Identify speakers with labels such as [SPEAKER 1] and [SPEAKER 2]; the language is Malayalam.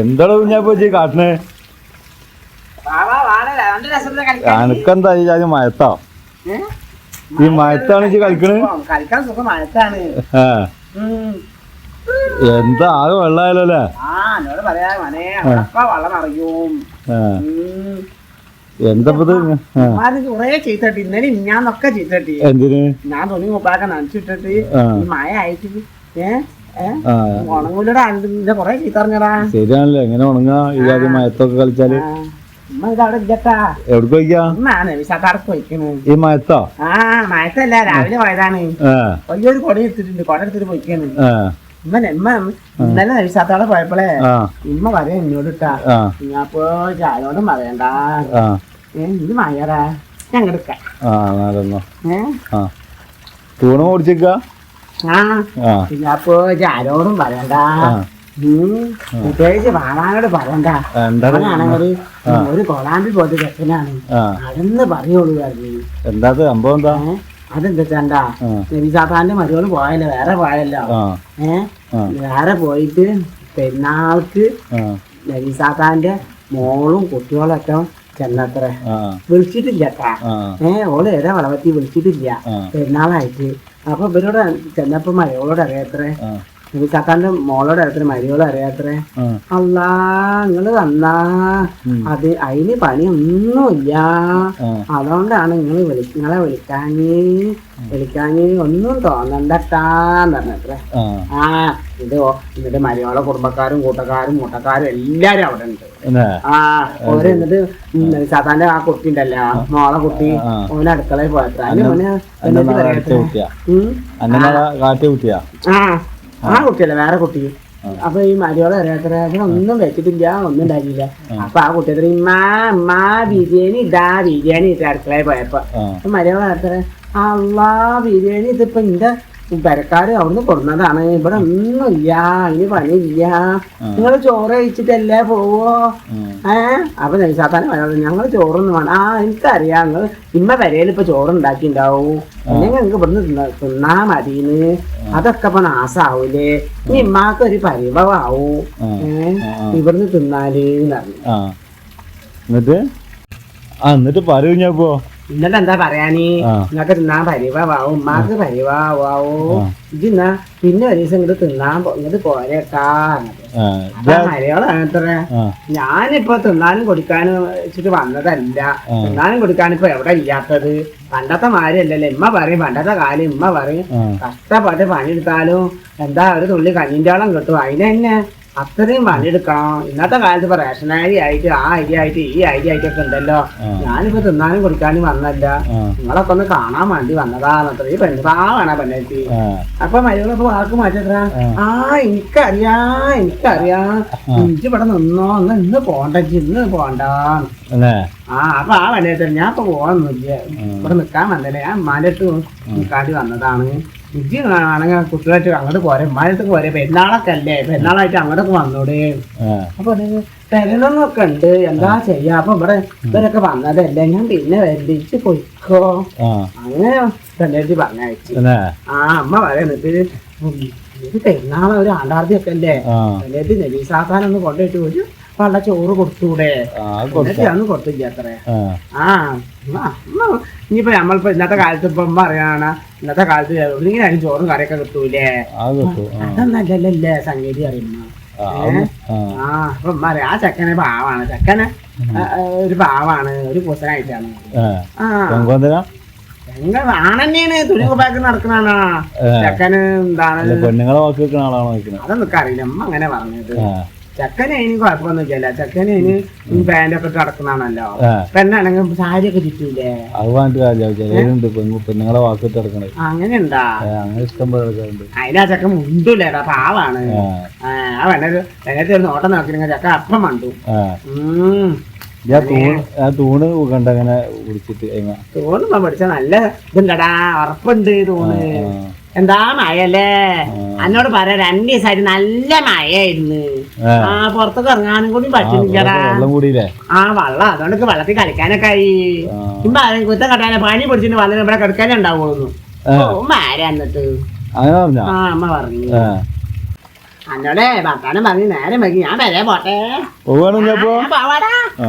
[SPEAKER 1] എന്താണ് കുഞ്ഞാപ്പോ കാട്ടിന് അനക്കെന്താ ഈ ജാതി മയത്താ ഈ മയത്താണ് ഇജ്ജ് കളിക്കണ്
[SPEAKER 2] കളിക്കാൻ സുഖം മഴത്താണ്.
[SPEAKER 1] എന്താ ആകെ വെള്ളായാലോ അല്ലേ?
[SPEAKER 2] എന്നോട് പറയാ മനെ വെള്ളം അറിയും.
[SPEAKER 1] എന്താ
[SPEAKER 2] കുറേ ചീത്തട്ടി ഇന്നലെ ഞാനൊക്കെ ചീത്തട്ടി.
[SPEAKER 1] എന്തിന്?
[SPEAKER 2] ഞാൻ തുണി മുപ്പാക്കെ നനച്ചിട്ടിട്ട് ഈ മഴ ആയിട്ട് ഉണങ്ങൂലടാ കൊറേ ചീത്ത അറിഞ്ഞടാ.
[SPEAKER 1] ശരിയാണല്ലോ, എങ്ങനെ ഉണങ്ങാ ഈ ജാതി മയത്തൊക്കെ കളിച്ചാല്? എവിടെ പോയിക്കാ ഈ മയത്തോ?
[SPEAKER 2] മഴത്തല്ല, രാവിലെ പോയതാണ്. വലിയൊരു കൊട എടുത്തിട്ടുണ്ട്, കൊട എടുത്തിട്ട് പോയിക്കാണ്. ഇന്നലെ നവിസാത്തോടെ പോയപ്പോളേ ഇമ്മ പറയാ എന്നോട് ഇട്ടാ ഞാപ്പോ ചാരോടും പറയണ്ട ഇത് മഴടാ ഞങ്ങടുക്ക
[SPEAKER 1] തൂണ് ഓടിച്ചേക്ക
[SPEAKER 2] ഞാപ്പോ ചാരോടും പറയണ്ട പ്രത്യേകിച്ച് വാങ്ങാനോട് പറയണ്ട. ഒരു കൊളാമ്പി പോയിട്ട് ചെക്കനാണ് അതെന്ന് പറയുള്ളൂ.
[SPEAKER 1] എന്താ സംഭവം? എന്താ
[SPEAKER 2] അതെന്താ നബിസാത്താന്റെ മരുമോള് പോയല്ലോ, വേറെ പോയല്ലോ. വേറെ പോയിട്ട് പെരുന്നാൾക്ക് നബിസാത്താന്റെ മോളും കുട്ടികളൊക്കെ ചെന്നത്ര വിളിച്ചിട്ടില്ലട്ടാ. ഓള് ഏതാ വളവത്തി വിളിച്ചിട്ടില്ല പെരുന്നാളായിട്ട്. അപ്പൊ ഇവരോട് ചെന്നപ്പോ മരുമോളോട് അറിയാത്രേ, നബിസാത്താന്റെ മോളോട് അറിയാത്ര, മരുമോളോട് അറിയാത്രേ. അല്ലാ നിങ്ങള് വന്നാ അത് അതിന് പണിയൊന്നുമില്ല, അതുകൊണ്ടാണ് നിങ്ങളെ വിളിക്കാഞ്ഞ് ഒന്നും തോന്നണ്ടട്ടാന്ന് പറഞ്ഞത്രേ. എന്നിട്ട് മരുമോളെ കുടുംബക്കാരും കൂട്ടക്കാരും മുട്ടക്കാരും എല്ലാരും അവിടെ ഉണ്ട്. ഓര് എന്നിട്ട് സാത്താന്റെ ആ കുട്ടി ഉണ്ടല്ലോ, മോളെ കുട്ടി, ഓന് അടുക്കളയിൽ പോയത്ര. അതിന് മോനെ ആ കുട്ടിയല്ല, വേറെ കുട്ടി. അപ്പൊ ഈ മരിയോളെ അറിയാത്ര ഒന്നും വെച്ചിട്ടില്ല, ഒന്നും ഉണ്ടാക്കിയില്ല. അപ്പൊ ആ കുട്ടി ഇമ്മാ ബിരിയാണി ബിരിയാണി ഇട്ട് അടുക്കളയിൽ പോയപ്പോ മരിയോളെ അറിയാത്ര, അള്ളാ ബിരിയാണി ഇതിപ്പോ എന്റെ പെരക്കാര് അവിടുന്ന് കൊടുന്നതാണ്, ഇവിടെ ഒന്നുമില്ല, അതിന് പണിയില്ല, നിങ്ങള് ചോറ് കഴിച്ചിട്ടല്ലേ പോവോ? അപ്പൊ നൈസാത്താനും ഞങ്ങള് ചോറൊന്നും വേണം. എനിക്കറിയാം നിങ്ങൾ ഇമ്മ പെരയിൽ ഇപ്പൊ ചോറുണ്ടാക്കിണ്ടാവും, അല്ലെങ്കിൽ നിങ്ങക്ക് ഇവിടുന്ന് തിന്നാ മതിന്ന്. അതൊക്കെ ഇപ്പൊ നാസാവൂലേ, ഇനി ഇമ്മാക്ക് ഒരു പരിഭവാവും ഇവിടുന്ന് തിന്നാല്
[SPEAKER 1] പറഞ്ഞു. എന്നിട്ട് പറഞ്ഞപ്പോ
[SPEAKER 2] എന്നിട്ട് എന്താ പറയാനീ, നിങ്ങക്ക് തിന്നാൻ പരിവാവും, ഉമ്മാക്ക് പരിവാവോ, ഇതെന്നാ പിന്നെ ഒരു ദിവസം ഇങ്ങോട്ട് ഇങ്ങോട്ട് പോരേട്ടാ. മലയാളത്ര ഞാനിപ്പോ തിന്നാനും കൊടുക്കാനും വെച്ചിട്ട് വന്നതല്ല, തിന്നാനും കൊടുക്കാനും ഇപ്പൊ എവിടെ ഇല്ലാത്തത്. പണ്ടത്തെ മാരിയല്ലല്ലോ, ഇമ്മ പറയും പണ്ടത്തെ കാലം, ഇമ്മ പറയും കഷ്ടപ്പെട്ട് പണിയെടുത്താലും എന്താ ഒരു തുള്ളി കഞ്ഞിൻ്റെ വളം കിട്ടും, അതിന് തന്നെ അത്രയും പണിയെടുക്കണം. ഇന്നത്തെ കാലത്ത് ഇപ്പൊ റേഷനരി ആയിട്ട് ആ അരി ആയിട്ട് ഈ അരി ആയിട്ടൊക്കെ ഉണ്ടല്ലോ. ഞാനിപ്പോ തിന്നാനും കുടിക്കാനും വന്നല്ല, നിങ്ങളൊക്കെ ഒന്ന് കാണാൻ വേണ്ടി വന്നതാണത്ര. ഈ പെൺപാവാണ് പെണ്ണേറ്റി. അപ്പൊ മരുമകളൊക്കെ വാക്ക് മാറ്റത്ര, എനിക്കറിയാം ഇഞ്ചി ഇവിടെ നിന്നോ, ഇന്ന് പോണ്ട, ഇന്ന് പോണ്ടാന്ന്. അപ്പൊ ആ പെണ്ണേറ്റ ഞാൻ ഇപ്പൊ പോകാനൊന്നുമില്ല, ഇവിടെ നിക്കാൻ വന്നല്ലേ, ഞാൻ ഉമ്മാന്റെ അടുത്ത് നിൽക്കാണ്ടി വന്നതാണ്. ഇജ്ജ് ആണെങ്കിൽ കുട്ടികളായിട്ട് അങ്ങോട്ട് പോരെ, ഉമ്മാനടുത്ത് പോരെ, പെരുന്നാളൊക്കെ അല്ലേ, പെരുന്നാളായിട്ട് അങ്ങോട്ടൊക്കെ വന്നോട്. അപ്പൊ പെരുന്നൊക്കെ ഉണ്ട്, എന്താ ചെയ്യാ. അപ്പൊ ഇവരൊക്കെ വന്നതല്ലേ, ഞാൻ പിന്നെ വരണ്ടിച്ച് പൊയ്ക്കോ അങ്ങനെ പെണ്ണേറ്റി പറഞ്ഞയച്ചു. അമ്മ പറയുന്നിട്ട് ഇത് പെരുന്നാളെ ഒരു ആണ്ടാർത്തിയൊക്കെ അല്ലേ, പെണ്ണേറ്റി നബീസാത്താനൊന്ന് കൊണ്ടുപോയിട്ട് ഒരു പള്ള ചോറ് കൊടുത്തൂടെ, അന്ന് കൊടുത്തില്ല അത്രേ. ഇനിയിപ്പോ നമ്മളിപ്പോ ഇന്നത്തെ കാലത്ത് ഇപ്പൊ ഉമ്മ അറിയാണ്, ഇന്നത്തെ കാലത്ത് എവിടെയെങ്കിലും ചോറും കറിയൊക്കെ കിട്ടൂലേ, അതൊന്നല്ലല്ലേ സംഗതി അറിയുന്ന. അപ്പൊ ഉമ്മ അറിയാം ആ ചെക്കനെ പാവാണ്, ചെക്കന് ഒരു പാവാണ്, ഒരു പൂസനായിട്ടാണ്. ആണെന്നെയാണ് തുണി കുപ്പാക്കി നടക്കണാണോ ചെക്കന്, എന്താണ് അതൊന്നും അറിയില്ല. അമ്മ അങ്ങനെ പറഞ്ഞത്. ചെക്കന് അതിന് കുഴപ്പമൊന്നുമില്ല, ചെക്കന് അതിന് പാൻറ്റൊക്കെ ഇട്ട് നടക്കുന്നതാണല്ലോ. പെണ്ണാണെങ്കിൽ സാരിയൊക്കെ ചുറ്റൂലേ, അങ്ങനെയുണ്ടാ? അതിനാ ചെക്കൻ മുണ്ടൂലേടാ, പാവാണ്. ആ പെണ്ണൊരു ഒരു നോട്ടം നോക്കിണെങ്കിൽ ചെക്കൻ അപ്പം മണ്ടു. തൂണ് പഠിച്ച നല്ല ഇതുണ്ടടാ, ഉറപ്പുണ്ട് തൂണ്. എന്താ മഴയല്ലേ, എന്നോട് പറയാ 2 ദിവസമായിട്ട് നല്ല മഴയായിരുന്നു. പുറത്തൊക്കെ ഇറങ്ങാനും കൂടി പറ്റുന്നില്ലടാ. വെള്ളം അതുകൊണ്ട് വെള്ളത്തിൽ കളിക്കാനൊക്കെ ആയി. കുറ്റം കട്ടാനെ പനി പിടിച്ചിട്ട് വന്നിട്ട് ഇവിടെ കിടക്കാനേ ഉണ്ടാവുള്ളൂ. മഴ എന്നിട്ട് അമ്മ പറഞ്ഞു. എന്നോടെ ഭർത്താനം പറഞ്ഞ് നേരം വൈകി ഞാൻ വരെ പോട്ടെ
[SPEAKER 1] പോവാണ് കുഞ്ഞപ്പോ
[SPEAKER 2] ഞാൻ പോവാടാ
[SPEAKER 1] ആ